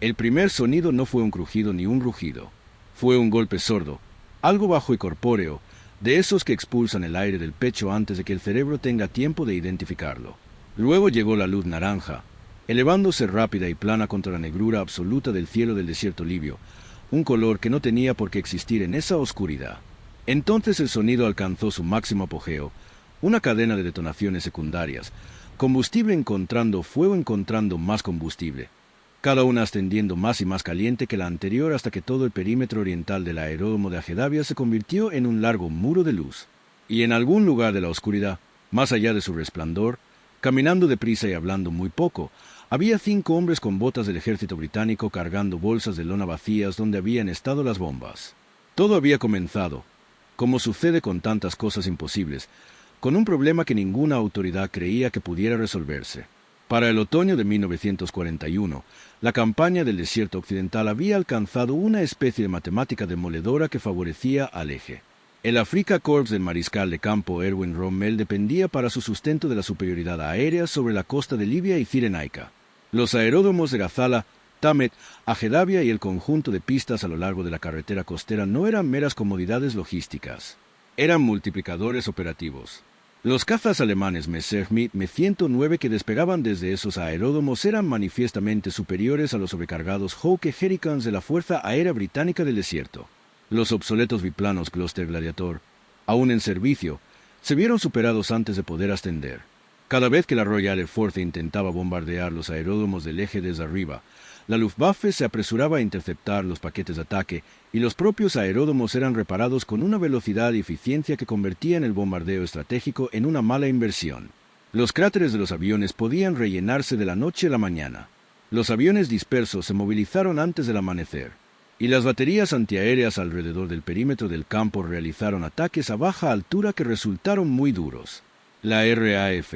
El primer sonido no fue un crujido ni un rugido. Fue un golpe sordo, algo bajo y corpóreo, de esos que expulsan el aire del pecho antes de que el cerebro tenga tiempo de identificarlo. Luego llegó la luz naranja, elevándose rápida y plana contra la negrura absoluta del cielo del desierto libio, un color que no tenía por qué existir en esa oscuridad. Entonces el sonido alcanzó su máximo apogeo, una cadena de detonaciones secundarias, combustible encontrando fuego encontrando más combustible, cada una ascendiendo más y más caliente que la anterior hasta que todo el perímetro oriental del aeródromo de Ajedavia se convirtió en un largo muro de luz. Y en algún lugar de la oscuridad, más allá de su resplandor, caminando deprisa y hablando muy poco, había 5 hombres con botas del ejército británico cargando bolsas de lona vacías donde habían estado las bombas. Todo había comenzado, como sucede con tantas cosas imposibles, con un problema que ninguna autoridad creía que pudiera resolverse. Para el otoño de 1941, la campaña del desierto occidental había alcanzado una especie de matemática demoledora que favorecía al eje. El Afrika Korps del mariscal de campo Erwin Rommel dependía para su sustento de la superioridad aérea sobre la costa de Libia y Cirenaica. Los aeródromos de Gazala, Tamet, Ajedavia y el conjunto de pistas a lo largo de la carretera costera no eran meras comodidades logísticas. Eran multiplicadores operativos. Los cazas alemanes Messerschmitt Me-109 que despegaban desde esos aeródromos eran manifiestamente superiores a los sobrecargados Hawke Hurricanes de la Fuerza Aérea Británica del Desierto. Los obsoletos biplanos Gloster Gladiator, aún en servicio, se vieron superados antes de poder ascender. Cada vez que la Royal Air Force intentaba bombardear los aeródromos del eje desde arriba, la Luftwaffe se apresuraba a interceptar los paquetes de ataque y los propios aeródromos eran reparados con una velocidad y eficiencia que convertían el bombardeo estratégico en una mala inversión. Los cráteres de los aviones podían rellenarse de la noche a la mañana. Los aviones dispersos se movilizaron antes del amanecer, y las baterías antiaéreas alrededor del perímetro del campo realizaron ataques a baja altura que resultaron muy duros. La RAF,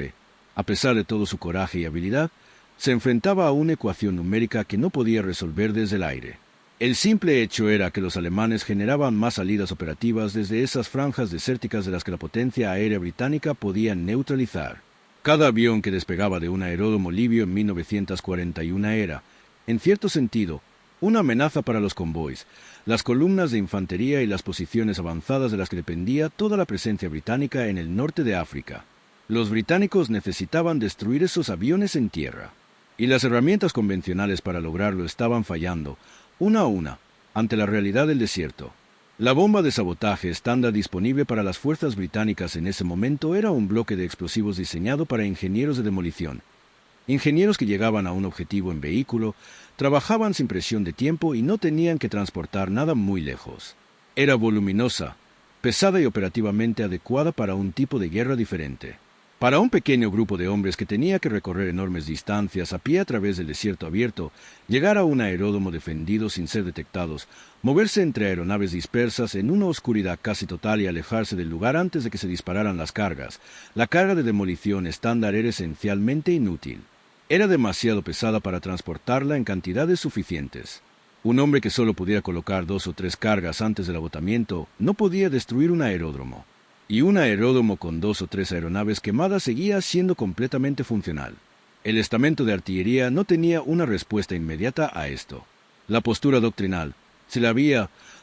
a pesar de todo su coraje y habilidad, se enfrentaba a una ecuación numérica que no podía resolver desde el aire. El simple hecho era que los alemanes generaban más salidas operativas desde esas franjas desérticas de las que la potencia aérea británica podía neutralizar. Cada avión que despegaba de un aeródromo libio en 1941 era, en cierto sentido, una amenaza para los convoys, las columnas de infantería y las posiciones avanzadas de las que dependía toda la presencia británica en el norte de África. Los británicos necesitaban destruir esos aviones en tierra. Y las herramientas convencionales para lograrlo estaban fallando, una a una, ante la realidad del desierto. La bomba de sabotaje estándar disponible para las fuerzas británicas en ese momento era un bloque de explosivos diseñado para ingenieros de demolición. Ingenieros que llegaban a un objetivo en vehículo, trabajaban sin presión de tiempo y no tenían que transportar nada muy lejos. Era voluminosa, pesada y operativamente adecuada para un tipo de guerra diferente. Para un pequeño grupo de hombres que tenía que recorrer enormes distancias a pie a través del desierto abierto, llegar a un aeródromo defendido sin ser detectados, moverse entre aeronaves dispersas en una oscuridad casi total y alejarse del lugar antes de que se dispararan las cargas, la carga de demolición estándar era esencialmente inútil. Era demasiado pesada para transportarla en cantidades suficientes. Un hombre que solo pudiera colocar 2 o 3 cargas antes del agotamiento no podía destruir un aeródromo. Y un aeródromo con 2 o 3 aeronaves quemadas seguía siendo completamente funcional. El estamento de artillería no tenía una respuesta inmediata a esto. La postura doctrinal,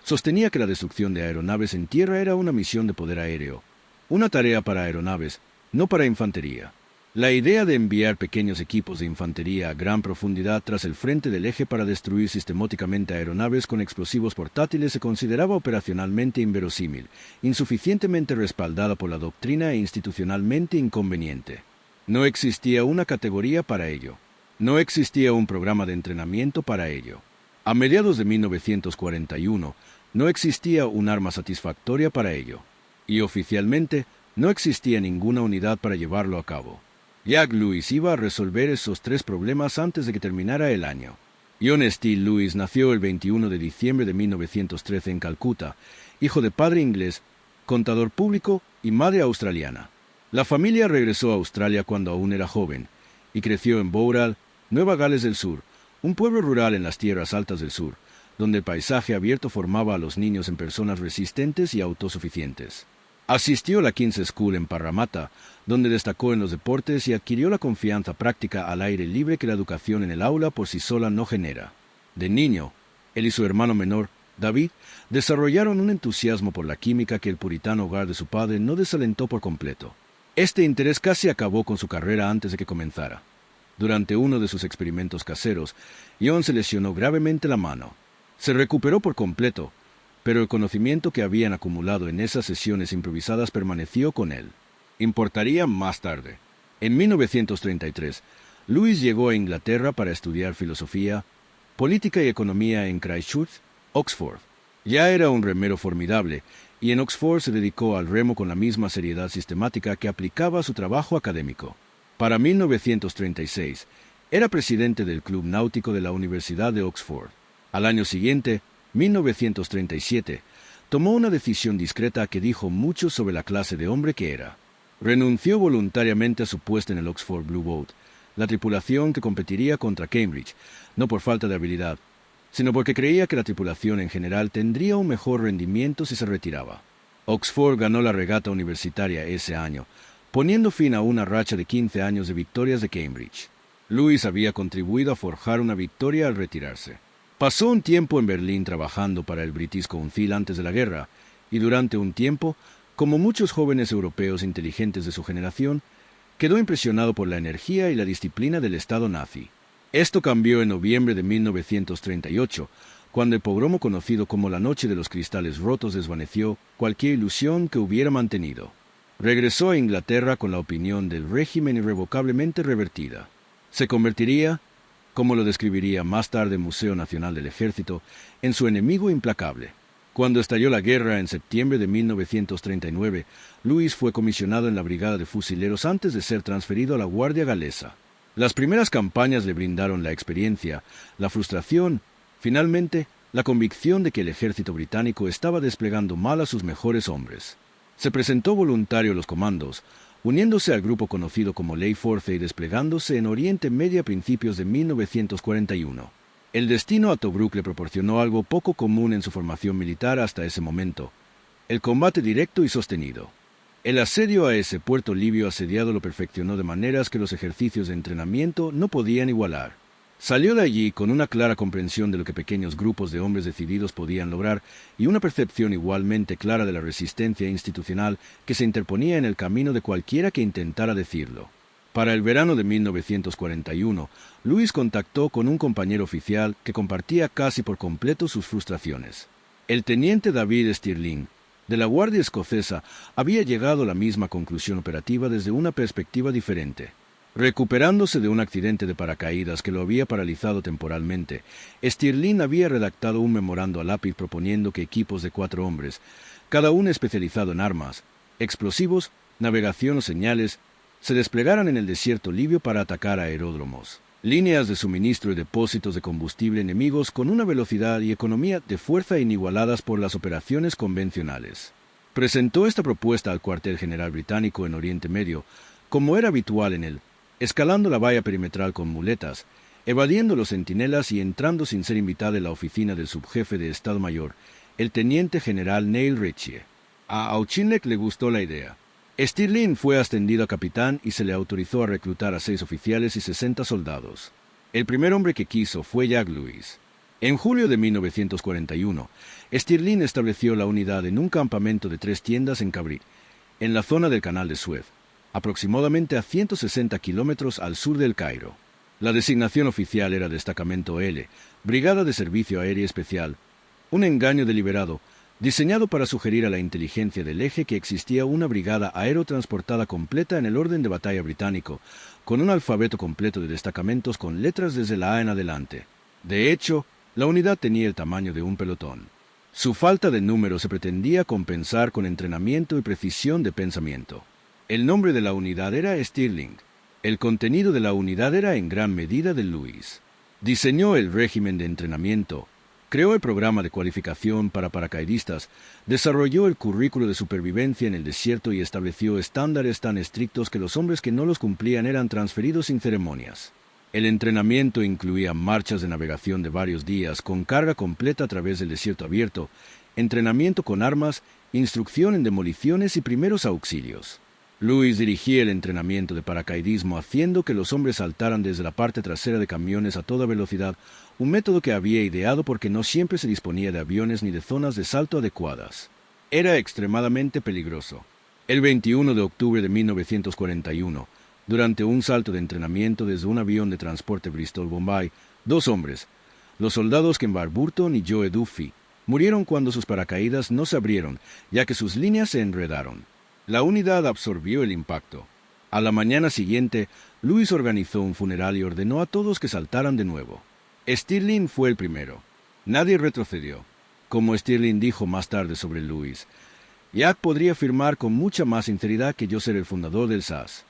sostenía que la destrucción de aeronaves en tierra era una misión de poder aéreo, una tarea para aeronaves, no para infantería. La idea de enviar pequeños equipos de infantería a gran profundidad tras el frente del eje para destruir sistemáticamente aeronaves con explosivos portátiles se consideraba operacionalmente inverosímil, insuficientemente respaldada por la doctrina e institucionalmente inconveniente. No existía una categoría para ello. No existía un programa de entrenamiento para ello. A mediados de 1941, no existía un arma satisfactoria para ello. Y oficialmente, no existía ninguna unidad para llevarlo a cabo. Jack Lewis iba a resolver esos 3 problemas antes de que terminara el año. John Steele Lewis nació el 21 de diciembre de 1913 en Calcuta, hijo de padre inglés, contador público y madre australiana. La familia regresó a Australia cuando aún era joven, y creció en Bowral, Nueva Gales del Sur, un pueblo rural en las tierras altas del sur, donde el paisaje abierto formaba a los niños en personas resistentes y autosuficientes. Asistió a la King's School en Parramatta, donde destacó en los deportes y adquirió la confianza práctica al aire libre que la educación en el aula por sí sola no genera. De niño, él y su hermano menor, David, desarrollaron un entusiasmo por la química que el puritano hogar de su padre no desalentó por completo. Este interés casi acabó con su carrera antes de que comenzara. Durante uno de sus experimentos caseros, John se lesionó gravemente la mano. Se recuperó por completo, pero el conocimiento que habían acumulado en esas sesiones improvisadas permaneció con él. Importaría más tarde. En 1933, Lewis llegó a Inglaterra para estudiar filosofía, política y economía en Christchurch, Oxford. Ya era un remero formidable, y en Oxford se dedicó al remo con la misma seriedad sistemática que aplicaba a su trabajo académico. Para 1936, era presidente del Club Náutico de la Universidad de Oxford. Al año siguiente, 1937, tomó una decisión discreta que dijo mucho sobre la clase de hombre que era. Renunció voluntariamente a su puesto en el Oxford Blue Boat, la tripulación que competiría contra Cambridge, no por falta de habilidad, sino porque creía que la tripulación en general tendría un mejor rendimiento si se retiraba. Oxford ganó la regata universitaria ese año, poniendo fin a una racha de 15 años de victorias de Cambridge. Lewis había contribuido a forjar una victoria al retirarse. Pasó un tiempo en Berlín trabajando para el British Council antes de la guerra, y durante un tiempo, como muchos jóvenes europeos inteligentes de su generación, quedó impresionado por la energía y la disciplina del Estado nazi. Esto cambió en noviembre de 1938, cuando el pogromo conocido como la Noche de los Cristales Rotos desvaneció cualquier ilusión que hubiera mantenido. Regresó a Inglaterra con la opinión del régimen irrevocablemente revertida. Se convertiría, como lo describiría más tarde el Museo Nacional del Ejército, en su enemigo implacable. Cuando estalló la guerra en septiembre de 1939, Lewis fue comisionado en la Brigada de Fusileros antes de ser transferido a la Guardia Galesa. Las primeras campañas le brindaron la experiencia, la frustración, finalmente, la convicción de que el ejército británico estaba desplegando mal a sus mejores hombres. Se presentó voluntario a los comandos, uniéndose al grupo conocido como Ley Force y desplegándose en Oriente Medio a principios de 1941. El destino a Tobruk le proporcionó algo poco común en su formación militar hasta ese momento: el combate directo y sostenido. El asedio a ese puerto libio asediado lo perfeccionó de maneras que los ejercicios de entrenamiento no podían igualar. Salió de allí con una clara comprensión de lo que pequeños grupos de hombres decididos podían lograr y una percepción igualmente clara de la resistencia institucional que se interponía en el camino de cualquiera que intentara decirlo. Para el verano de 1941, Lewis contactó con un compañero oficial que compartía casi por completo sus frustraciones. El teniente David Stirling, de la Guardia Escocesa, había llegado a la misma conclusión operativa desde una perspectiva diferente. Recuperándose de un accidente de paracaídas que lo había paralizado temporalmente, Stirling había redactado un memorando a lápiz proponiendo que equipos de 4 hombres, cada uno especializado en armas, explosivos, navegación o señales, se desplegaran en el desierto libio para atacar aeródromos, líneas de suministro y depósitos de combustible enemigos con una velocidad y economía de fuerza inigualadas por las operaciones convencionales. Presentó esta propuesta al cuartel general británico en Oriente Medio, como era habitual en él, escalando la valla perimetral con muletas, evadiendo los centinelas y entrando sin ser invitado en la oficina del subjefe de Estado Mayor, el teniente general Neil Ritchie. A Auchinleck le gustó la idea. Stirling fue ascendido a capitán y se le autorizó a reclutar a 6 oficiales y 60 soldados. El primer hombre que quiso fue Jack Lewis. En julio de 1941, Stirling estableció la unidad en un campamento de 3 tiendas en Cabrit, en la zona del Canal de Suez, aproximadamente a 160 kilómetros al sur del Cairo. La designación oficial era Destacamento L, Brigada de Servicio Aéreo Especial, un engaño deliberado, diseñado para sugerir a la inteligencia del eje que existía una brigada aerotransportada completa en el orden de batalla británico, con un alfabeto completo de destacamentos con letras desde la A en adelante. De hecho, la unidad tenía el tamaño de un pelotón. Su falta de número se pretendía compensar con entrenamiento y precisión de pensamiento. El nombre de la unidad era Stirling. El contenido de la unidad era en gran medida de Lewis. Diseñó el régimen de entrenamiento, creó el programa de cualificación para paracaidistas, desarrolló el currículo de supervivencia en el desierto y estableció estándares tan estrictos que los hombres que no los cumplían eran transferidos sin ceremonias. El entrenamiento incluía marchas de navegación de varios días con carga completa a través del desierto abierto, entrenamiento con armas, instrucción en demoliciones y primeros auxilios. Lewis dirigía el entrenamiento de paracaidismo haciendo que los hombres saltaran desde la parte trasera de camiones a toda velocidad, un método que había ideado porque no siempre se disponía de aviones ni de zonas de salto adecuadas. Era extremadamente peligroso. El 21 de octubre de 1941, durante un salto de entrenamiento desde un avión de transporte Bristol-Bombay, dos hombres, los soldados Ken Warburton y Joe Duffy, murieron cuando sus paracaídas no se abrieron, ya que sus líneas se enredaron. La unidad absorbió el impacto. A la mañana siguiente, Lewis organizó un funeral y ordenó a todos que saltaran de nuevo. Stirling fue el primero. Nadie retrocedió. Como Stirling dijo más tarde sobre Lewis, Jack podría afirmar con mucha más sinceridad que yo ser el fundador del SAS.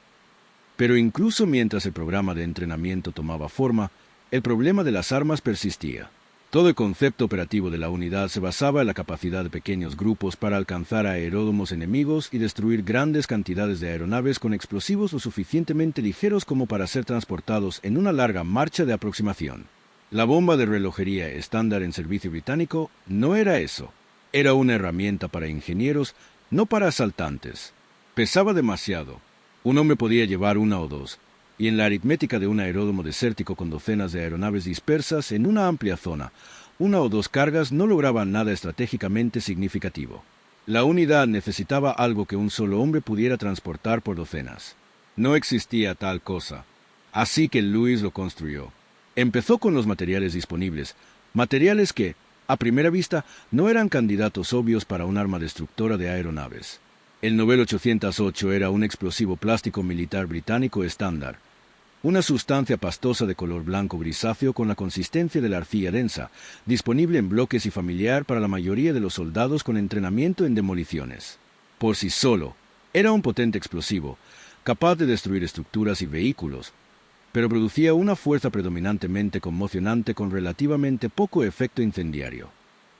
Pero incluso mientras el programa de entrenamiento tomaba forma, el problema de las armas persistía. Todo el concepto operativo de la unidad se basaba en la capacidad de pequeños grupos para alcanzar aeródromos enemigos y destruir grandes cantidades de aeronaves con explosivos lo suficientemente ligeros como para ser transportados en una larga marcha de aproximación. La bomba de relojería estándar en servicio británico no era eso. Era una herramienta para ingenieros, no para asaltantes. Pesaba demasiado. Un hombre podía llevar una o dos, y en la aritmética de un aeródromo desértico con docenas de aeronaves dispersas en una amplia zona, una o dos cargas no lograban nada estratégicamente significativo. La unidad necesitaba algo que un solo hombre pudiera transportar por docenas. No existía tal cosa. Así que Lewis lo construyó. Empezó con los materiales disponibles, materiales que, a primera vista, no eran candidatos obvios para un arma destructora de aeronaves. El Nobel 808 era un explosivo plástico militar británico estándar, una sustancia pastosa de color blanco grisáceo con la consistencia de la arcilla densa, disponible en bloques y familiar para la mayoría de los soldados con entrenamiento en demoliciones. Por sí solo, era un potente explosivo, capaz de destruir estructuras y vehículos, pero producía una fuerza predominantemente conmocionante con relativamente poco efecto incendiario.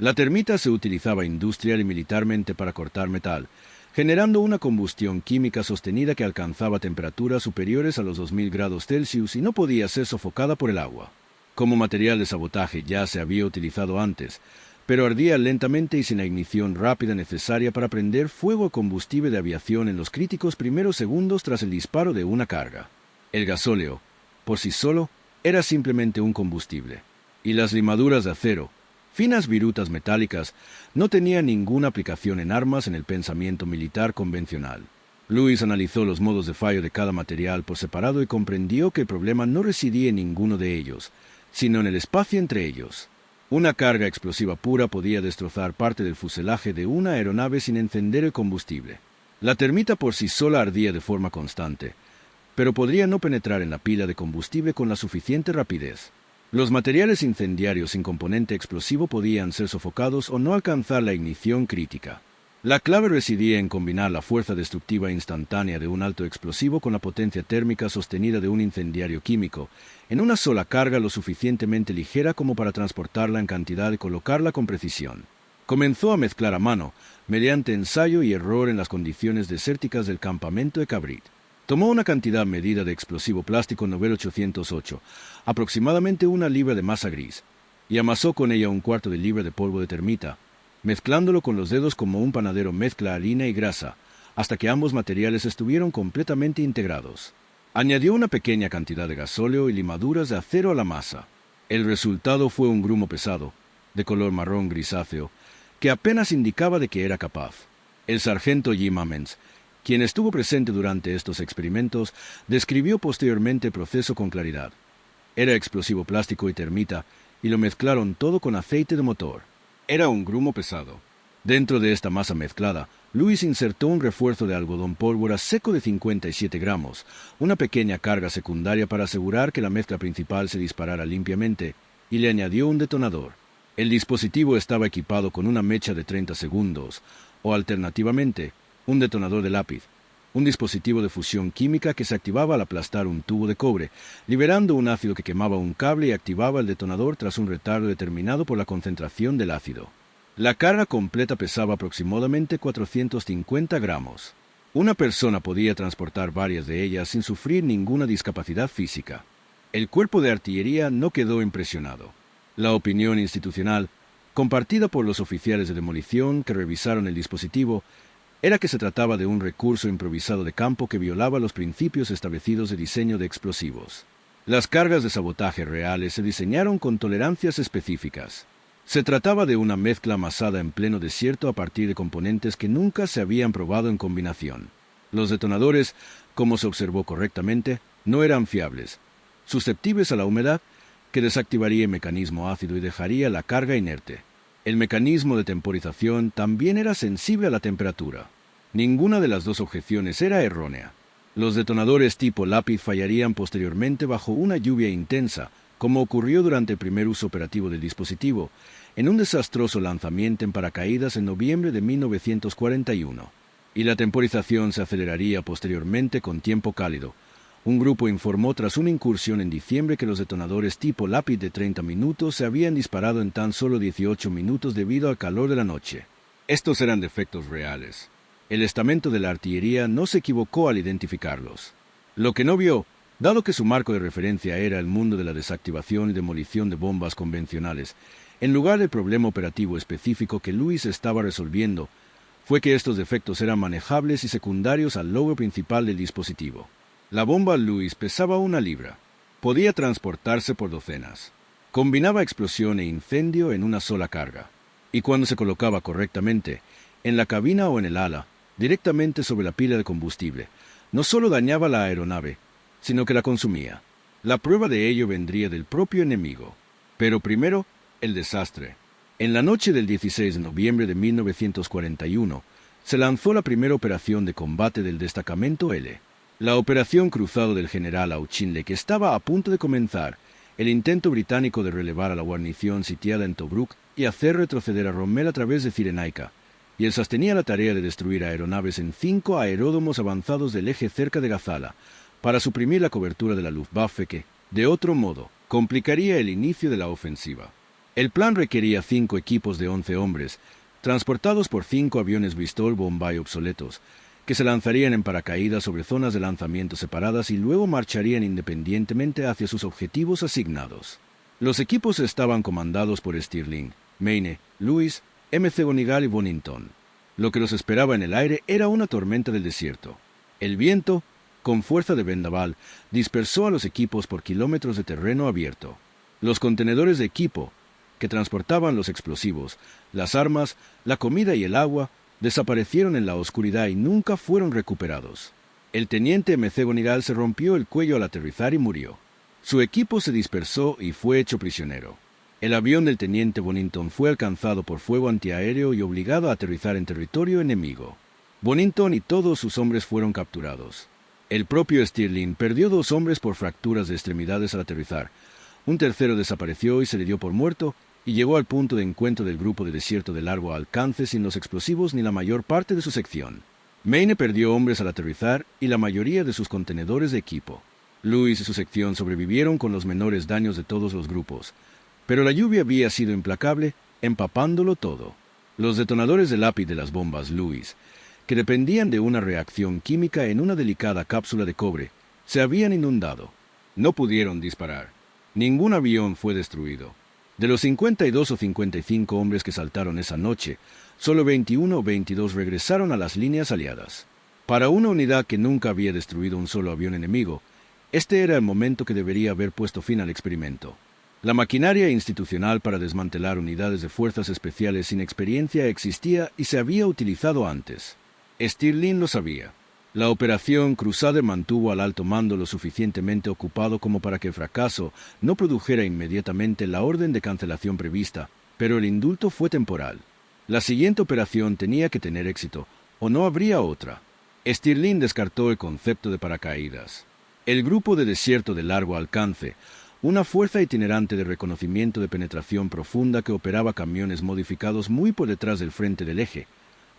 La termita se utilizaba industrial y militarmente para cortar metal, generando una combustión química sostenida que alcanzaba temperaturas superiores a los 2000 grados Celsius y no podía ser sofocada por el agua. Como material de sabotaje ya se había utilizado antes, pero ardía lentamente y sin la ignición rápida necesaria para prender fuego a combustible de aviación en los críticos primeros segundos tras el disparo de una carga. El gasóleo, por sí solo, era simplemente un combustible, y las limaduras de acero, finas virutas metálicas, no tenían ninguna aplicación en armas en el pensamiento militar convencional. Lewis analizó los modos de fallo de cada material por separado y comprendió que el problema no residía en ninguno de ellos, sino en el espacio entre ellos. Una carga explosiva pura podía destrozar parte del fuselaje de una aeronave sin encender el combustible. La termita por sí sola ardía de forma constante, pero podría no penetrar en la pila de combustible con la suficiente rapidez. Los materiales incendiarios sin componente explosivo podían ser sofocados o no alcanzar la ignición crítica. La clave residía en combinar la fuerza destructiva instantánea de un alto explosivo con la potencia térmica sostenida de un incendiario químico, en una sola carga lo suficientemente ligera como para transportarla en cantidad y colocarla con precisión. Comenzó a mezclar a mano, mediante ensayo y error en las condiciones desérticas del campamento de Cabrit. Tomó una cantidad medida de explosivo plástico Nobel 808, aproximadamente 1 libra de masa gris, y amasó con ella 1/4 de libra de polvo de termita, mezclándolo con los dedos como un panadero mezcla harina y grasa, hasta que ambos materiales estuvieron completamente integrados. Añadió una pequeña cantidad de gasóleo y limaduras de acero a la masa. El resultado fue un grumo pesado, de color marrón grisáceo, que apenas indicaba de que era capaz. El sargento Jim Ammons, quien estuvo presente durante estos experimentos, describió posteriormente el proceso con claridad. Era explosivo plástico y termita, y lo mezclaron todo con aceite de motor. Era un grumo pesado. Dentro de esta masa mezclada, Lewis insertó un refuerzo de algodón pólvora seco de 57 gramos, una pequeña carga secundaria para asegurar que la mezcla principal se disparara limpiamente, y le añadió un detonador. El dispositivo estaba equipado con una mecha de 30 segundos, o alternativamente, un detonador de lápiz, un dispositivo de fusión química que se activaba al aplastar un tubo de cobre, liberando un ácido que quemaba un cable y activaba el detonador tras un retardo determinado por la concentración del ácido. La carga completa pesaba aproximadamente 450 gramos. Una persona podía transportar varias de ellas sin sufrir ninguna discapacidad física. El cuerpo de artillería no quedó impresionado. La opinión institucional, compartida por los oficiales de demolición que revisaron el dispositivo, era que se trataba de un recurso improvisado de campo que violaba los principios establecidos de diseño de explosivos. Las cargas de sabotaje reales se diseñaron con tolerancias específicas. Se trataba de una mezcla amasada en pleno desierto a partir de componentes que nunca se habían probado en combinación. Los detonadores, como se observó correctamente, no eran fiables, susceptibles a la humedad, que desactivaría el mecanismo ácido y dejaría la carga inerte. El mecanismo de temporización también era sensible a la temperatura. Ninguna de las dos objeciones era errónea. Los detonadores tipo lápiz fallarían posteriormente bajo una lluvia intensa, como ocurrió durante el primer uso operativo del dispositivo, en un desastroso lanzamiento en paracaídas en noviembre de 1941. Y la temporización se aceleraría posteriormente con tiempo cálido. Un grupo informó tras una incursión en diciembre que los detonadores tipo lápiz de 30 minutos se habían disparado en tan solo 18 minutos debido al calor de la noche. Estos eran defectos reales. El estamento de la artillería no se equivocó al identificarlos. Lo que no vio, dado que su marco de referencia era el mundo de la desactivación y demolición de bombas convencionales, en lugar del problema operativo específico que Lewis estaba resolviendo, fue que estos defectos eran manejables y secundarios al logro principal del dispositivo. La bomba Lewis pesaba 1 libra. Podía transportarse por docenas. Combinaba explosión e incendio en una sola carga. Y cuando se colocaba correctamente, en la cabina o en el ala, directamente sobre la pila de combustible, no solo dañaba la aeronave, sino que la consumía. La prueba de ello vendría del propio enemigo. Pero primero, el desastre. En la noche del 16 de noviembre de 1941, se lanzó la primera operación de combate del destacamento L. La operación Cruzado del general Auchinleck, que estaba a punto de comenzar, el intento británico de relevar a la guarnición sitiada en Tobruk y hacer retroceder a Rommel a través de Cirenaica, y él sostenía la tarea de destruir aeronaves en 5 aeródromos avanzados del eje cerca de Gazala, para suprimir la cobertura de la Luftwaffe que, de otro modo, complicaría el inicio de la ofensiva. El plan requería 5 equipos de 11 hombres, transportados por 5 aviones Bristol Bombay obsoletos, que se lanzarían en paracaídas sobre zonas de lanzamiento separadas y luego marcharían independientemente hacia sus objetivos asignados. Los equipos estaban comandados por Stirling, Mayne, Lewis, McGonigal y Bonington. Lo que los esperaba en el aire era una tormenta del desierto. El viento, con fuerza de vendaval, dispersó a los equipos por kilómetros de terreno abierto. Los contenedores de equipo, que transportaban los explosivos, las armas, la comida y el agua, desaparecieron en la oscuridad y nunca fueron recuperados. El teniente McGonigal se rompió el cuello al aterrizar y murió. Su equipo se dispersó y fue hecho prisionero. El avión del teniente Bonington fue alcanzado por fuego antiaéreo y obligado a aterrizar en territorio enemigo. Bonington y todos sus hombres fueron capturados. El propio Stirling perdió 2 hombres por fracturas de extremidades al aterrizar. Un tercero desapareció y se le dio por muerto, y llegó al punto de encuentro del grupo de desierto de largo alcance sin los explosivos ni la mayor parte de su sección. Mayne perdió hombres al aterrizar y la mayoría de sus contenedores de equipo. Lewis y su sección sobrevivieron con los menores daños de todos los grupos, pero la lluvia había sido implacable, empapándolo todo. Los detonadores de lápiz de las bombas Lewis, que dependían de una reacción química en una delicada cápsula de cobre, se habían inundado. No pudieron disparar. Ningún avión fue destruido. De los 52 o 55 hombres que saltaron esa noche, solo 21 o 22 regresaron a las líneas aliadas. Para una unidad que nunca había destruido un solo avión enemigo, este era el momento que debería haber puesto fin al experimento. La maquinaria institucional para desmantelar unidades de fuerzas especiales sin experiencia existía y se había utilizado antes. Stirling lo sabía. La operación Crusader mantuvo al alto mando lo suficientemente ocupado como para que el fracaso no produjera inmediatamente la orden de cancelación prevista, pero el indulto fue temporal. La siguiente operación tenía que tener éxito, o no habría otra. Stirling descartó el concepto de paracaídas. El grupo de desierto de largo alcance, una fuerza itinerante de reconocimiento de penetración profunda que operaba camiones modificados muy por detrás del frente del eje,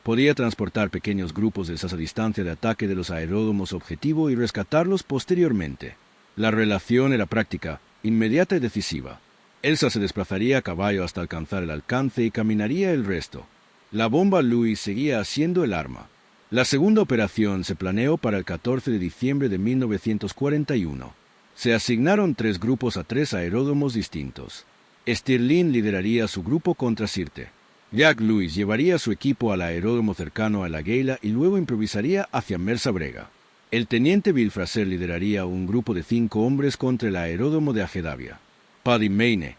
podía transportar pequeños grupos de escasa distancia de ataque de los aeródromos objetivo y rescatarlos posteriormente. La relación era práctica, inmediata y decisiva. Elsa se desplazaría a caballo hasta alcanzar el alcance y caminaría el resto. La bomba Lewis seguía siendo el arma. La segunda operación se planeó para el 14 de diciembre de 1941. Se asignaron 3 grupos a 3 aeródromos distintos. Stirling lideraría su grupo contra Sirte. Jack Lewis llevaría a su equipo al aeródromo cercano a La Guaira y luego improvisaría hacia Mersa Brega. El teniente Bill Fraser lideraría un grupo de 5 hombres contra el aeródromo de Ajedavia. Paddy Mayne,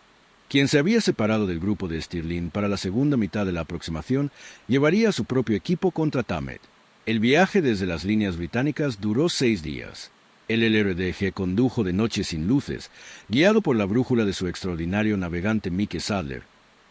quien se había separado del grupo de Stirling para la segunda mitad de la aproximación, llevaría a su propio equipo contra Thamet. El viaje desde las líneas británicas duró 6 días. El LRDG condujo de noche sin luces, guiado por la brújula de su extraordinario navegante Mickey Sadler,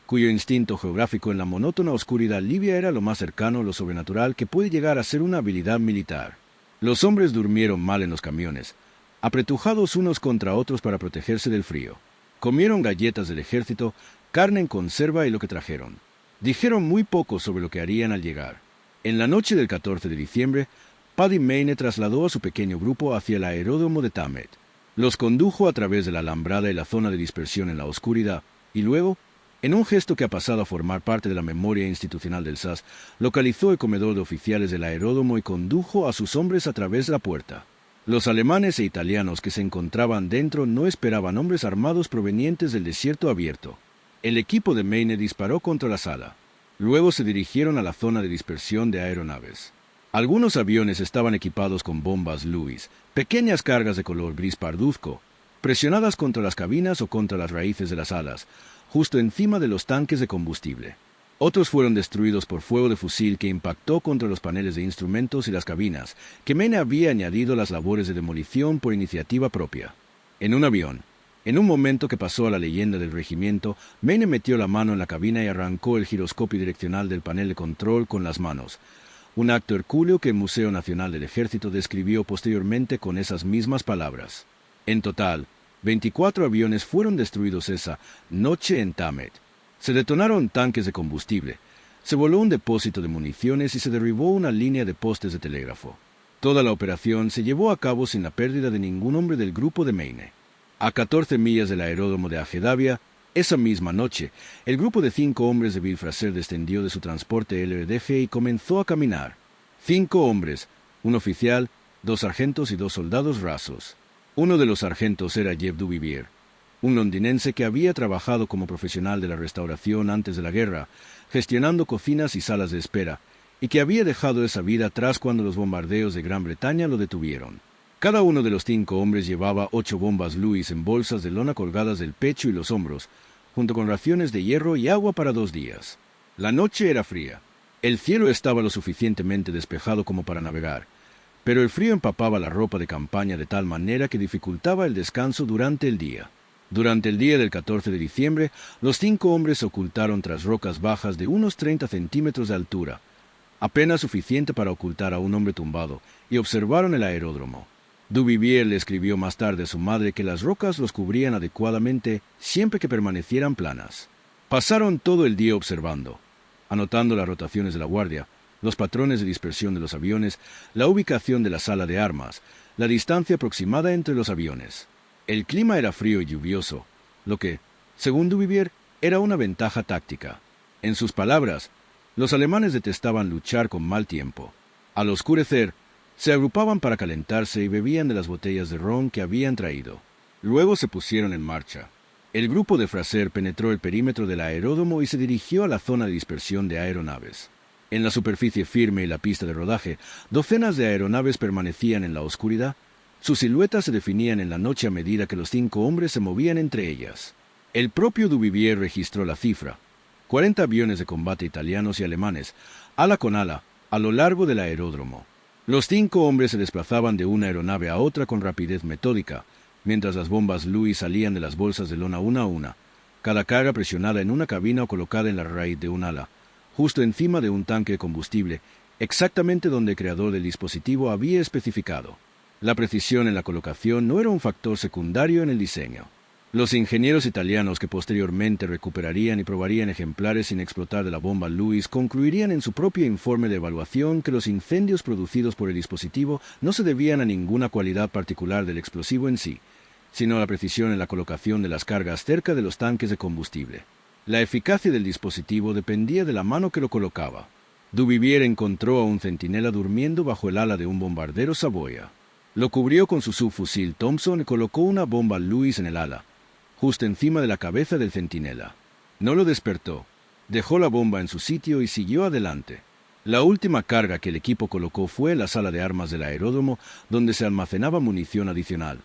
cuyo instinto geográfico en la monótona oscuridad libia era lo más cercano a lo sobrenatural que puede llegar a ser una habilidad militar. Los hombres durmieron mal en los camiones, apretujados unos contra otros para protegerse del frío. Comieron galletas del ejército, carne en conserva y lo que trajeron. Dijeron muy poco sobre lo que harían al llegar. En la noche del 14 de diciembre, Paddy Mayne trasladó a su pequeño grupo hacia el aeródromo de Thamet. Los condujo a través de la alambrada y la zona de dispersión en la oscuridad, y luego, en un gesto que ha pasado a formar parte de la memoria institucional del SAS, localizó el comedor de oficiales del aeródromo y condujo a sus hombres a través de la puerta. Los alemanes e italianos que se encontraban dentro no esperaban hombres armados provenientes del desierto abierto. El equipo de Mayne disparó contra la sala. Luego se dirigieron a la zona de dispersión de aeronaves. Algunos aviones estaban equipados con bombas Lewis, pequeñas cargas de color gris parduzco, presionadas contra las cabinas o contra las raíces de las alas, justo encima de los tanques de combustible. Otros fueron destruidos por fuego de fusil que impactó contra los paneles de instrumentos y las cabinas, que Mayne había añadido a las labores de demolición por iniciativa propia. En un avión, en un momento que pasó a la leyenda del regimiento, Mayne metió la mano en la cabina y arrancó el giroscopio direccional del panel de control con las manos, un acto hercúleo que el Museo Nacional del Ejército describió posteriormente con esas mismas palabras. En total, 24 aviones fueron destruidos esa noche en Thamet. Se detonaron tanques de combustible, se voló un depósito de municiones y se derribó una línea de postes de telégrafo. Toda la operación se llevó a cabo sin la pérdida de ningún hombre del grupo de Mayne. A 14 millas del aeródromo de Ajedavia, esa misma noche, el grupo de 5 hombres de Bill Fraser descendió de su transporte LRDG y comenzó a caminar. 5 hombres, un oficial, 2 sargentos y 2 soldados rasos. Uno de los sargentos era Jeff Duvivier, un londinense que había trabajado como profesional de la restauración antes de la guerra, gestionando cocinas y salas de espera, y que había dejado esa vida atrás cuando los bombardeos de Gran Bretaña lo detuvieron. Cada uno de los 5 hombres llevaba 8 bombas Lewis en bolsas de lona colgadas del pecho y los hombros, junto con raciones de hierro y agua para 2 días. La noche era fría. El cielo estaba lo suficientemente despejado como para navegar, pero el frío empapaba la ropa de campaña de tal manera que dificultaba el descanso durante el día. Durante el día del 14 de diciembre, los 5 hombres se ocultaron tras rocas bajas de unos 30 centímetros de altura, apenas suficiente para ocultar a un hombre tumbado, y observaron el aeródromo. Duvivier le escribió más tarde a su madre que las rocas los cubrían adecuadamente siempre que permanecieran planas. Pasaron todo el día observando, anotando las rotaciones de la guardia, los patrones de dispersión de los aviones, la ubicación de la sala de armas, la distancia aproximada entre los aviones. El clima era frío y lluvioso, lo que, según Duvivier, era una ventaja táctica. En sus palabras, los alemanes detestaban luchar con mal tiempo. Al oscurecer, se agrupaban para calentarse y bebían de las botellas de ron que habían traído. Luego se pusieron en marcha. El grupo de Fraser penetró el perímetro del aeródromo y se dirigió a la zona de dispersión de aeronaves. En la superficie firme y la pista de rodaje, docenas de aeronaves permanecían en la oscuridad. Sus siluetas se definían en la noche a medida que los 5 hombres se movían entre ellas. El propio Duvivier registró la cifra: 40 aviones de combate italianos y alemanes, ala con ala, a lo largo del aeródromo. Los 5 hombres se desplazaban de una aeronave a otra con rapidez metódica, mientras las bombas Lewis salían de las bolsas de lona una a una, cada carga presionada en una cabina o colocada en la raíz de un ala, justo encima de un tanque de combustible, exactamente donde el creador del dispositivo había especificado. La precisión en la colocación no era un factor secundario en el diseño. Los ingenieros italianos que posteriormente recuperarían y probarían ejemplares sin explotar de la bomba Lewis concluirían en su propio informe de evaluación que los incendios producidos por el dispositivo no se debían a ninguna cualidad particular del explosivo en sí, sino a la precisión en la colocación de las cargas cerca de los tanques de combustible. La eficacia del dispositivo dependía de la mano que lo colocaba. Duvivier encontró a un centinela durmiendo bajo el ala de un bombardero Savoia. Lo cubrió con su subfusil Thompson y colocó una bomba Lewis en el ala, justo encima de la cabeza del centinela. No lo despertó. Dejó la bomba en su sitio y siguió adelante. La última carga que el equipo colocó fue en la sala de armas del aeródromo, donde se almacenaba munición adicional.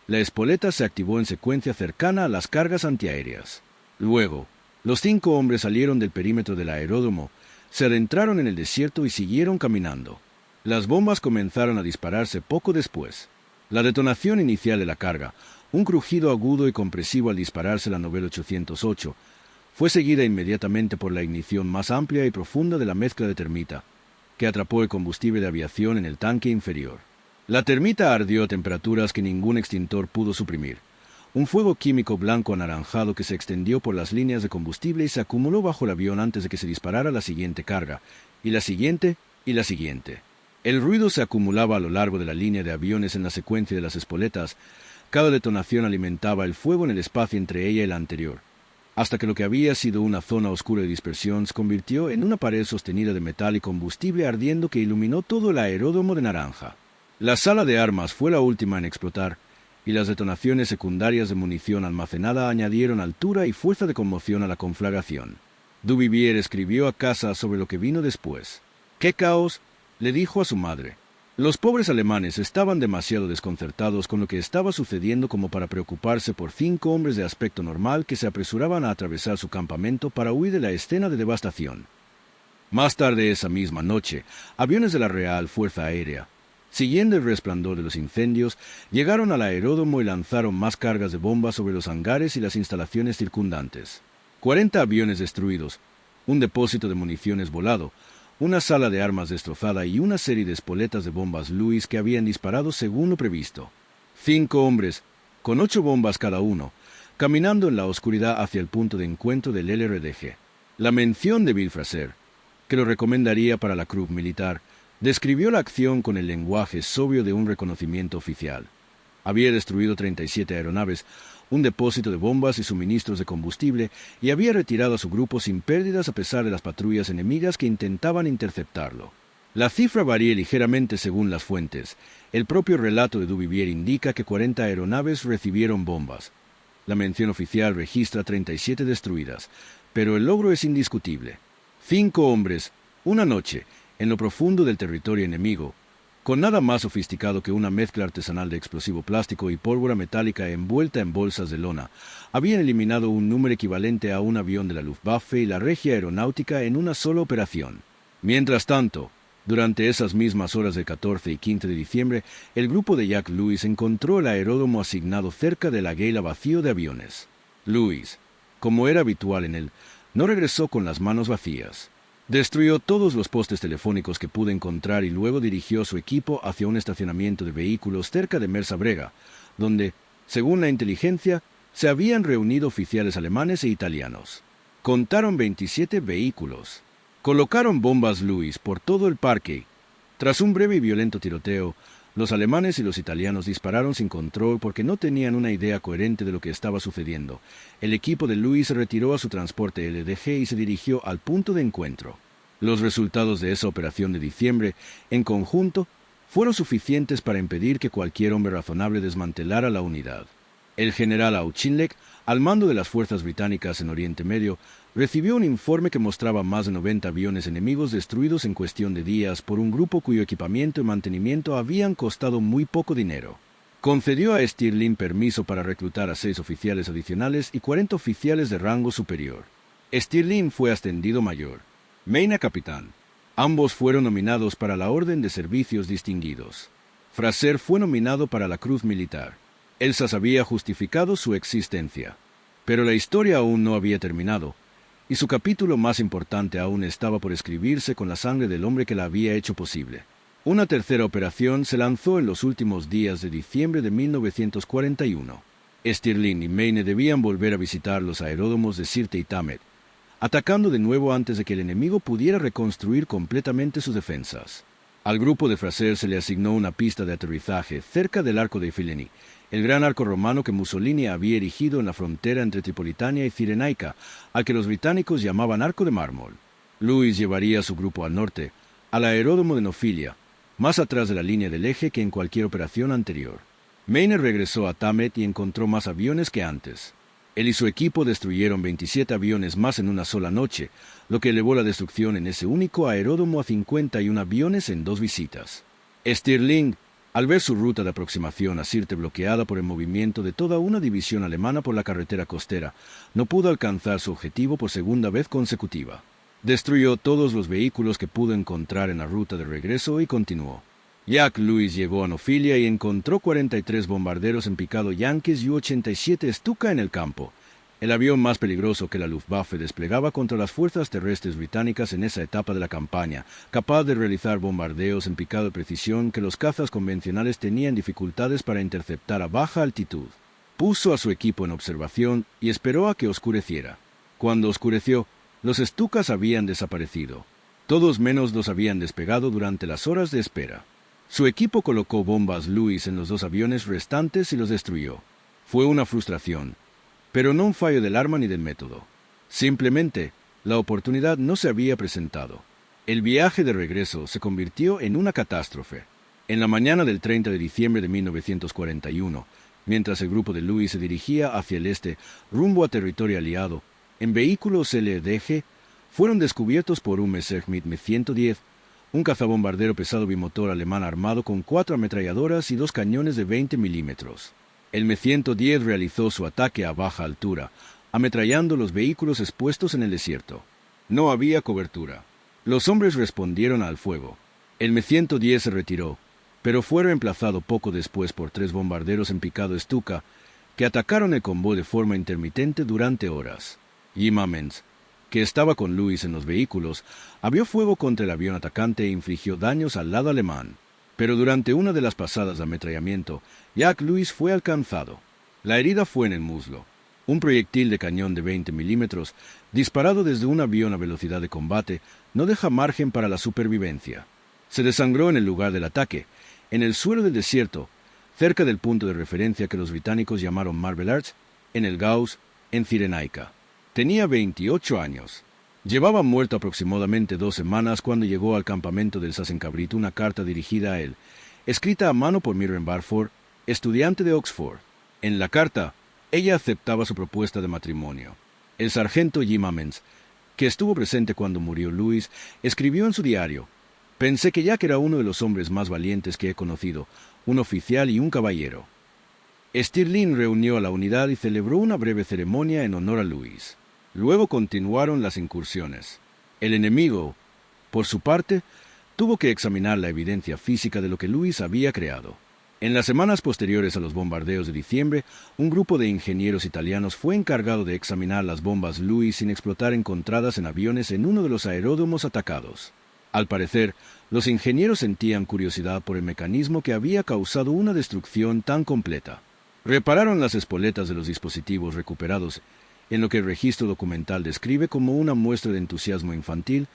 La espoleta se activó en secuencia cercana a las cargas antiaéreas. Luego, los 5 hombres salieron del perímetro del aeródromo, se adentraron en el desierto y siguieron caminando. Las bombas comenzaron a dispararse poco después. La detonación inicial de la carga, un crujido agudo y compresivo al dispararse la Novell 808, fue seguida inmediatamente por la ignición más amplia y profunda de la mezcla de termita, que atrapó el combustible de aviación en el tanque inferior. La termita ardió a temperaturas que ningún extintor pudo suprimir. Un fuego químico blanco anaranjado que se extendió por las líneas de combustible y se acumuló bajo el avión antes de que se disparara la siguiente carga, y la siguiente, y la siguiente. El ruido se acumulaba a lo largo de la línea de aviones en la secuencia de las espoletas. Cada detonación alimentaba el fuego en el espacio entre ella y la anterior, hasta que lo que había sido una zona oscura de dispersión se convirtió en una pared sostenida de metal y combustible ardiendo que iluminó todo el aeródromo de naranja. La sala de armas fue la última en explotar, y las detonaciones secundarias de munición almacenada añadieron altura y fuerza de conmoción a la conflagración. Duvivier escribió a casa sobre lo que vino después. ¡Qué caos!, le dijo a su madre. Los pobres alemanes estaban demasiado desconcertados con lo que estaba sucediendo como para preocuparse por 5 hombres de aspecto normal que se apresuraban a atravesar su campamento para huir de la escena de devastación. Más tarde esa misma noche, aviones de la Real Fuerza Aérea, siguiendo el resplandor de los incendios, llegaron al aeródromo y lanzaron más cargas de bombas sobre los hangares y las instalaciones circundantes. 40 aviones destruidos, un depósito de municiones volado, una sala de armas destrozada y una serie de espoletas de bombas Lewis que habían disparado según lo previsto. 5 hombres, con 8 bombas cada uno, caminando en la oscuridad hacia el punto de encuentro del LRDG. La mención de Bill Fraser, que lo recomendaría para la Cruz Militar, describió la acción con el lenguaje sobrio de un reconocimiento oficial. Había destruido 37 aeronaves, un depósito de bombas y suministros de combustible, y había retirado a su grupo sin pérdidas a pesar de las patrullas enemigas que intentaban interceptarlo. La cifra varía ligeramente según las fuentes. El propio relato de Duvivier indica que 40 aeronaves recibieron bombas. La mención oficial registra 37 destruidas, pero el logro es indiscutible. 5 hombres, una noche, en lo profundo del territorio enemigo, con nada más sofisticado que una mezcla artesanal de explosivo plástico y pólvora metálica envuelta en bolsas de lona, habían eliminado un número equivalente a un avión de la Luftwaffe y la Regia Aeronáutica en una sola operación. Mientras tanto, durante esas mismas horas del 14 y 15 de diciembre, el grupo de Jack Lewis encontró el aeródromo asignado cerca de la Gala vacío de aviones. Lewis, como era habitual en él, no regresó con las manos vacías. Destruyó todos los postes telefónicos que pudo encontrar y luego dirigió su equipo hacia un estacionamiento de vehículos cerca de Mersa-Brega, donde, según la inteligencia, se habían reunido oficiales alemanes e italianos. Contaron 27 vehículos. Colocaron bombas Lewis por todo el parque. Tras un breve y violento tiroteo, los alemanes y los italianos dispararon sin control porque no tenían una idea coherente de lo que estaba sucediendo. El equipo de Lewis se retiró a su transporte LDG y se dirigió al punto de encuentro. Los resultados de esa operación de diciembre, en conjunto, fueron suficientes para impedir que cualquier hombre razonable desmantelara la unidad. El general Auchinleck, al mando de las fuerzas británicas en Oriente Medio, recibió un informe que mostraba más de 90 aviones enemigos destruidos en cuestión de días por un grupo cuyo equipamiento y mantenimiento habían costado muy poco dinero. Concedió a Stirling permiso para reclutar a 6 oficiales adicionales y 40 oficiales de rango superior. Stirling fue ascendido mayor, Mayne a capitán. Ambos fueron nominados para la Orden de Servicios Distinguidos. Fraser fue nominado para la Cruz Militar. Elsas había justificado su existencia. Pero la historia aún no había terminado, y su capítulo más importante aún estaba por escribirse con la sangre del hombre que la había hecho posible. Una tercera operación se lanzó en los últimos días de diciembre de 1941. Stirling y Mayne debían volver a visitar los aeródromos de Sirte y Thamet, atacando de nuevo antes de que el enemigo pudiera reconstruir completamente sus defensas. Al grupo de Fraser se le asignó una pista de aterrizaje cerca del Arco de Fileni, el gran arco romano que Mussolini había erigido en la frontera entre Tripolitania y Cirenaica, al que los británicos llamaban Arco de Mármol. Lewis llevaría a su grupo al norte, al aeródromo de Nofilia, más atrás de la línea del eje que en cualquier operación anterior. Mayne regresó a Thamet y encontró más aviones que antes. Él y su equipo destruyeron 27 aviones más en una sola noche, lo que elevó la destrucción en ese único aeródromo a 51 aviones en 2 visitas. Stirling, al ver su ruta de aproximación a Sirte bloqueada por el movimiento de toda una división alemana por la carretera costera, no pudo alcanzar su objetivo por segunda vez consecutiva. Destruyó todos los vehículos que pudo encontrar en la ruta de regreso y continuó. Jack Lewis llegó a Nofilia y encontró 43 bombarderos en picado Yankees y 87 Stuka en el campo, el avión más peligroso que la Luftwaffe desplegaba contra las fuerzas terrestres británicas en esa etapa de la campaña, capaz de realizar bombardeos en picado de precisión que los cazas convencionales tenían dificultades para interceptar a baja altitud. Puso a su equipo en observación y esperó a que oscureciera. Cuando oscureció, los Stukas habían desaparecido. Todos menos los habían despegado durante las horas de espera. Su equipo colocó bombas Lewis en los 2 aviones restantes y los destruyó. Fue una frustración, pero no un fallo del arma ni del método. Simplemente, la oportunidad no se había presentado. El viaje de regreso se convirtió en una catástrofe. En la mañana del 30 de diciembre de 1941, mientras el grupo de Lewis se dirigía hacia el este, rumbo a territorio aliado, en vehículos LDG, fueron descubiertos por un Messerschmitt M-110, un cazabombardero pesado bimotor alemán armado con 4 ametralladoras y 2 cañones de 20 milímetros. El M-110 realizó su ataque a baja altura, ametrallando los vehículos expuestos en el desierto. No había cobertura. Los hombres respondieron al fuego. El M-110 se retiró, pero fue reemplazado poco después por 3 bombarderos en picado Stuka, que atacaron el convoy de forma intermitente durante horas. Jim Ammons, que estaba con Lewis en los vehículos, abrió fuego contra el avión atacante e infligió daños al lado alemán. Pero durante una de las pasadas de ametrallamiento, Jack Lewis fue alcanzado. La herida fue en el muslo. Un proyectil de cañón de 20 milímetros, disparado desde un avión a velocidad de combate, no deja margen para la supervivencia. Se desangró en el lugar del ataque, en el suelo del desierto, cerca del punto de referencia que los británicos llamaron Marble Arch, en el Gauss, en Cyrenaica. Tenía 28 años. Llevaba muerto aproximadamente 2 semanas cuando llegó al campamento del Sassencabrito una carta dirigida a él, escrita a mano por Miriam Barford, estudiante de Oxford. En la carta, ella aceptaba su propuesta de matrimonio. El sargento Jim Ammons, que estuvo presente cuando murió Lewis, escribió en su diario: «Pensé que Jack era uno de los hombres más valientes que he conocido, un oficial y un caballero». Stirling reunió a la unidad y celebró una breve ceremonia en honor a Lewis. Luego continuaron las incursiones. El enemigo, por su parte, tuvo que examinar la evidencia física de lo que Lewis había creado. En las semanas posteriores a los bombardeos de diciembre, un grupo de ingenieros italianos fue encargado de examinar las bombas Lewis sin explotar encontradas en aviones en uno de los aeródromos atacados. Al parecer, los ingenieros sentían curiosidad por el mecanismo que había causado una destrucción tan completa. Repararon las espoletas de los dispositivos recuperados, en lo que el registro documental describe como una muestra de entusiasmo infantil.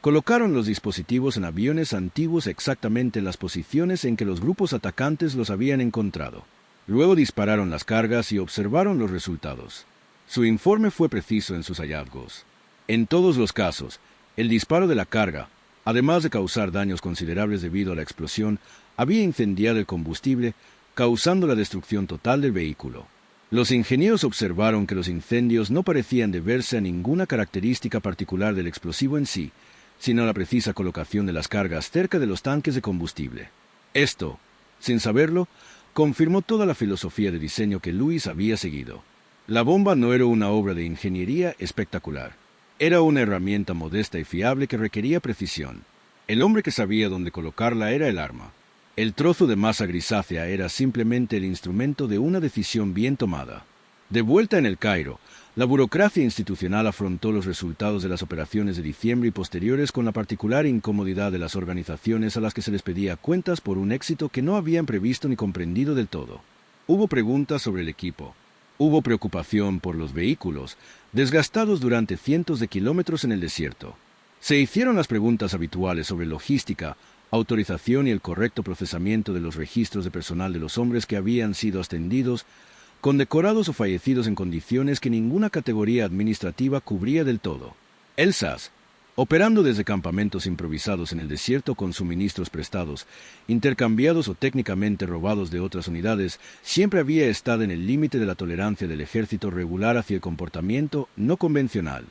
Colocaron los dispositivos en aviones antiguos exactamente en las posiciones en que los grupos atacantes los habían encontrado. Luego dispararon las cargas y observaron los resultados. Su informe fue preciso en sus hallazgos. En todos los casos, el disparo de la carga, además de causar daños considerables debido a la explosión, había incendiado el combustible, causando la destrucción total del vehículo. Los ingenieros observaron que los incendios no parecían deberse a ninguna característica particular del explosivo en sí, sino a la precisa colocación de las cargas cerca de los tanques de combustible. Esto, sin saberlo, confirmó toda la filosofía de diseño que Lewis había seguido. La bomba no era una obra de ingeniería espectacular. Era una herramienta modesta y fiable que requería precisión. El hombre que sabía dónde colocarla era el arma. El trozo de masa grisácea era simplemente el instrumento de una decisión bien tomada. De vuelta en el Cairo, la burocracia institucional afrontó los resultados de las operaciones de diciembre y posteriores con la particular incomodidad de las organizaciones a las que se les pedía cuentas por un éxito que no habían previsto ni comprendido del todo. Hubo preguntas sobre el equipo. Hubo preocupación por los vehículos, desgastados durante cientos de kilómetros en el desierto. Se hicieron las preguntas habituales sobre logística, autorización y el correcto procesamiento de los registros de personal de los hombres que habían sido ascendidos, condecorados o fallecidos en condiciones que ninguna categoría administrativa cubría del todo. El SAS, Operando desde campamentos improvisados en el desierto con suministros prestados, intercambiados o técnicamente robados de otras unidades, siempre había estado en el límite de la tolerancia del ejército regular hacia el comportamiento no convencional.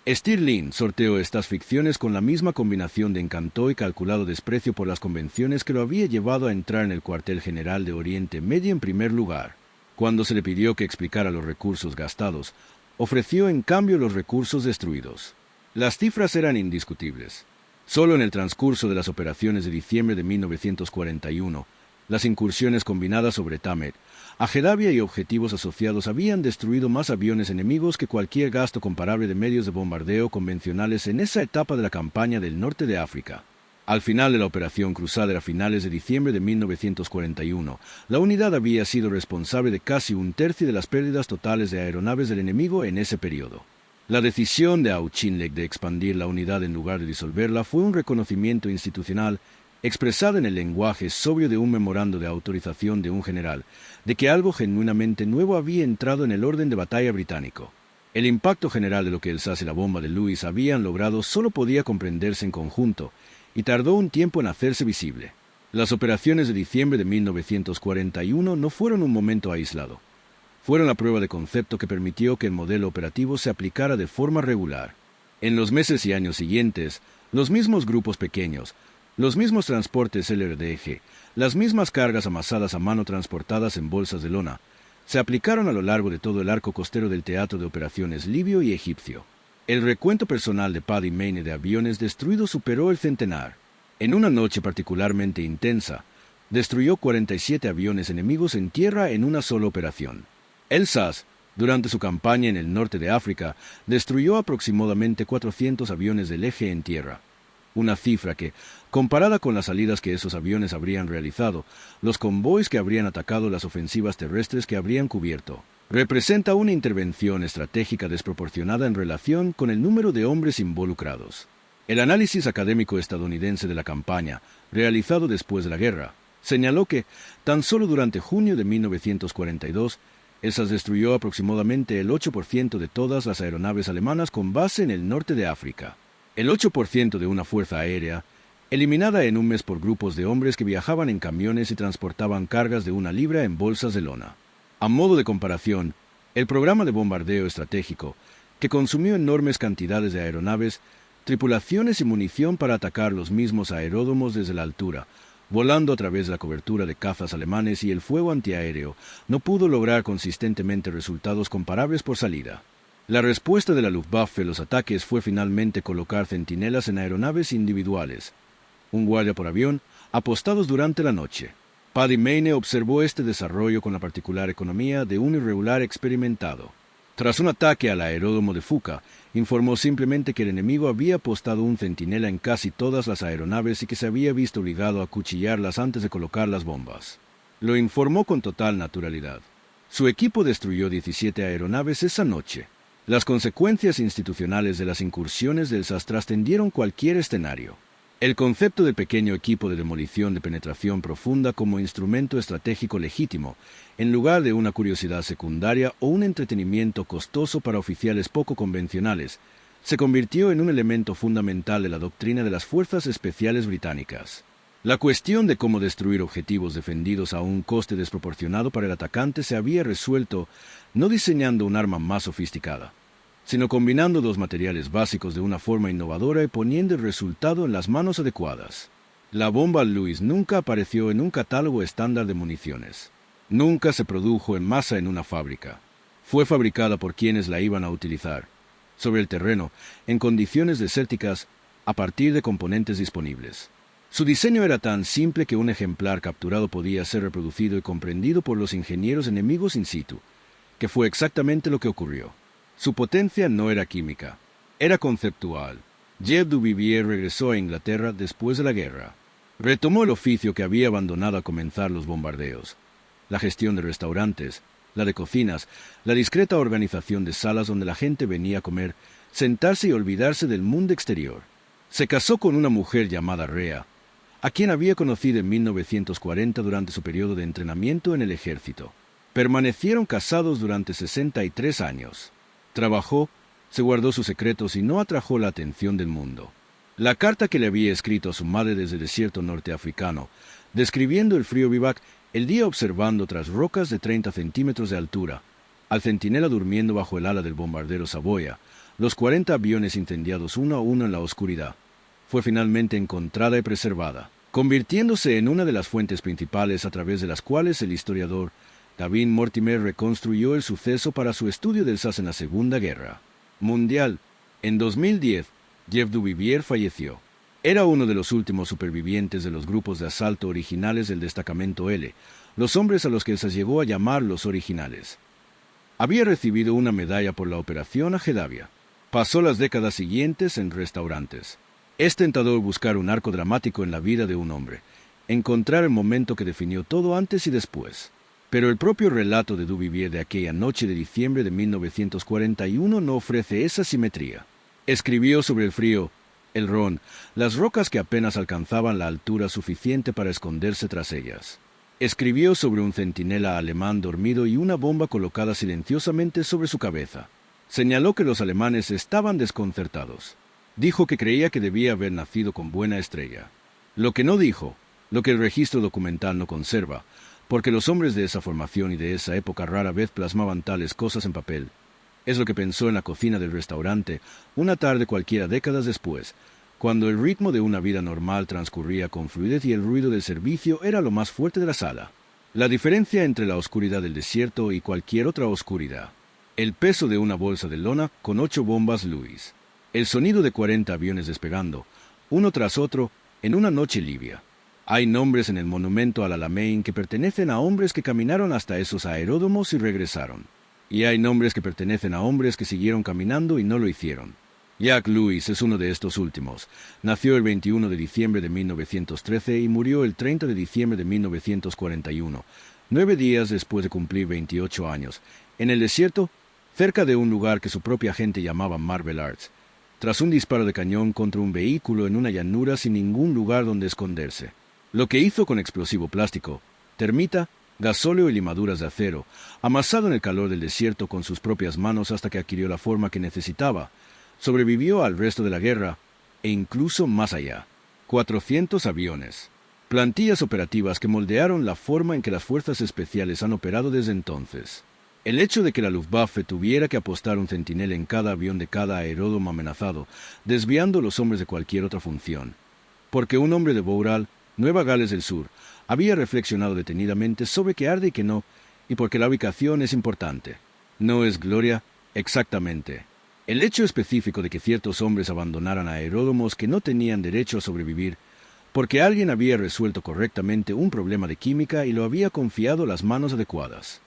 Stirling sorteó estas ficciones con la misma combinación de encanto y calculado desprecio por las convenciones que lo había llevado a entrar en el cuartel general de Oriente Medio en primer lugar. Cuando se le pidió que explicara los recursos gastados, ofreció en cambio los recursos destruidos. Las cifras eran indiscutibles. Solo en el transcurso de las operaciones de diciembre de 1941, las incursiones combinadas sobre Tamet, Ajedavia y objetivos asociados habían destruido más aviones enemigos que cualquier gasto comparable de medios de bombardeo convencionales en esa etapa de la campaña del norte de África. Al final de la Operación Crusader a finales de diciembre de 1941, la unidad había sido responsable de casi un tercio de las pérdidas totales de aeronaves del enemigo en ese periodo. La decisión de Auchinleck de expandir la unidad en lugar de disolverla fue un reconocimiento institucional expresado en el lenguaje sobrio de un memorando de autorización de un general, de que algo genuinamente nuevo había entrado en el orden de batalla británico. El impacto general de lo que el SAS y la bomba de Lewis habían logrado solo podía comprenderse en conjunto, y tardó un tiempo en hacerse visible. Las operaciones de diciembre de 1941 no fueron un momento aislado. Fueron la prueba de concepto que permitió que el modelo operativo se aplicara de forma regular. En los meses y años siguientes, los mismos grupos pequeños, los mismos transportes LRDG, las mismas cargas amasadas a mano transportadas en bolsas de lona, se aplicaron a lo largo de todo el arco costero del teatro de operaciones libio y egipcio. El recuento personal de Paddy Mayne de aviones destruidos superó el centenar. En una noche particularmente intensa, destruyó 47 aviones enemigos en tierra en una sola operación. El SAS, durante su campaña en el norte de África, destruyó aproximadamente 400 aviones del eje en tierra. Una cifra que, comparada con las salidas que esos aviones habrían realizado, los convoys que habrían atacado las ofensivas terrestres que habrían cubierto, representa una intervención estratégica desproporcionada en relación con el número de hombres involucrados. El análisis académico estadounidense de la campaña, realizado después de la guerra, señaló que, tan solo durante junio de 1942, el SAS destruyó aproximadamente el 8% de todas las aeronaves alemanas con base en el norte de África. El 8% de una fuerza aérea, eliminada en un mes por grupos de hombres que viajaban en camiones y transportaban cargas de 1 libra en bolsas de lona. A modo de comparación, el programa de bombardeo estratégico, que consumió enormes cantidades de aeronaves, tripulaciones y munición para atacar los mismos aeródromos desde la altura, volando a través de la cobertura de cazas alemanes y el fuego antiaéreo, no pudo lograr consistentemente resultados comparables por salida. La respuesta de la Luftwaffe a los ataques fue finalmente colocar centinelas en aeronaves individuales, un guardia por avión, apostados durante la noche. Paddy Mayne observó este desarrollo con la particular economía de un irregular experimentado. Tras un ataque al aeródromo de Fuka, informó simplemente que el enemigo había apostado un centinela en casi todas las aeronaves y que se había visto obligado a acuchillarlas antes de colocar las bombas. Lo informó con total naturalidad. Su equipo destruyó 17 aeronaves esa noche. Las consecuencias institucionales de las incursiones del SAS trascendieron cualquier escenario. El concepto del pequeño equipo de demolición de penetración profunda como instrumento estratégico legítimo, en lugar de una curiosidad secundaria o un entretenimiento costoso para oficiales poco convencionales, se convirtió en un elemento fundamental de la doctrina de las fuerzas especiales británicas. La cuestión de cómo destruir objetivos defendidos a un coste desproporcionado para el atacante se había resuelto no diseñando un arma más sofisticada, sino combinando los materiales básicos de una forma innovadora y poniendo el resultado en las manos adecuadas. La bomba Lewis nunca apareció en un catálogo estándar de municiones. Nunca se produjo en masa en una fábrica. Fue fabricada por quienes la iban a utilizar, sobre el terreno, en condiciones desérticas, a partir de componentes disponibles. Su diseño era tan simple que un ejemplar capturado podía ser reproducido y comprendido por los ingenieros enemigos in situ, que fue exactamente lo que ocurrió. Su potencia no era química, era conceptual. Jeff Duvivier regresó a Inglaterra después de la guerra. Retomó el oficio que había abandonado al comenzar los bombardeos: la gestión de restaurantes, la de cocinas, la discreta organización de salas donde la gente venía a comer, sentarse y olvidarse del mundo exterior. Se casó con una mujer llamada Rhea, a quien había conocido en 1940 durante su periodo de entrenamiento en el ejército. Permanecieron casados durante 63 años. Trabajó, se guardó sus secretos y no atrajo la atención del mundo. La carta que le había escrito a su madre desde el desierto norteafricano, describiendo el frío vivac, el día observando tras rocas de 30 centímetros de altura, al centinela durmiendo bajo el ala del bombardero Savoia, los 40 aviones incendiados uno a uno en la oscuridad, fue finalmente encontrada y preservada, convirtiéndose en una de las fuentes principales a través de las cuales el historiador David Mortimer reconstruyó el suceso para su estudio del SAS en la Segunda Guerra Mundial. En 2010, Jeff Duvivier falleció. Era uno de los últimos supervivientes de los grupos de asalto originales del Destacamento L, los hombres a los que se llegó a llamar los originales. Había recibido una medalla por la operación Ajedavia. Pasó las décadas siguientes en restaurantes. Es tentador buscar un arco dramático en la vida de un hombre, encontrar el momento que definió todo antes y después. Pero el propio relato de Duvivier de aquella noche de diciembre de 1941 no ofrece esa simetría. Escribió sobre el frío, el ron, las rocas que apenas alcanzaban la altura suficiente para esconderse tras ellas. Escribió sobre un centinela alemán dormido y una bomba colocada silenciosamente sobre su cabeza. Señaló que los alemanes estaban desconcertados. Dijo que creía que debía haber nacido con buena estrella. Lo que no dijo, lo que el registro documental no conserva, porque los hombres de esa formación y de esa época rara vez plasmaban tales cosas en papel, es lo que pensó en la cocina del restaurante una tarde cualquiera décadas después, cuando el ritmo de una vida normal transcurría con fluidez y el ruido del servicio era lo más fuerte de la sala. La diferencia entre la oscuridad del desierto y cualquier otra oscuridad. El peso de una bolsa de lona con 8 bombas Lewis. El sonido de 40 aviones despegando, uno tras otro, en una noche libia. Hay nombres en el monumento al Alamein que pertenecen a hombres que caminaron hasta esos aeródromos y regresaron. Y hay nombres que pertenecen a hombres que siguieron caminando y no lo hicieron. Jack Lewis es uno de estos últimos. Nació el 21 de diciembre de 1913 y murió el 30 de diciembre de 1941, 9 días después de cumplir 28 años, en el desierto, cerca de un lugar que su propia gente llamaba Marble Arts, tras un disparo de cañón contra un vehículo en una llanura sin ningún lugar donde esconderse. Lo que hizo con explosivo plástico, termita, gasóleo y limaduras de acero, amasado en el calor del desierto con sus propias manos hasta que adquirió la forma que necesitaba, sobrevivió al resto de la guerra e incluso más allá. 400 aviones. Plantillas operativas que moldearon la forma en que las fuerzas especiales han operado desde entonces. El hecho de que la Luftwaffe tuviera que apostar un centinela en cada avión de cada aeródromo amenazado, desviando los hombres de cualquier otra función. Porque un hombre de Boural, Nueva Gales del Sur, había reflexionado detenidamente sobre qué arde y qué no, y porque la ubicación es importante. No es gloria, exactamente. El hecho específico de que ciertos hombres abandonaran aeródromos que no tenían derecho a sobrevivir, porque alguien había resuelto correctamente un problema de química y lo había confiado a las manos adecuadas.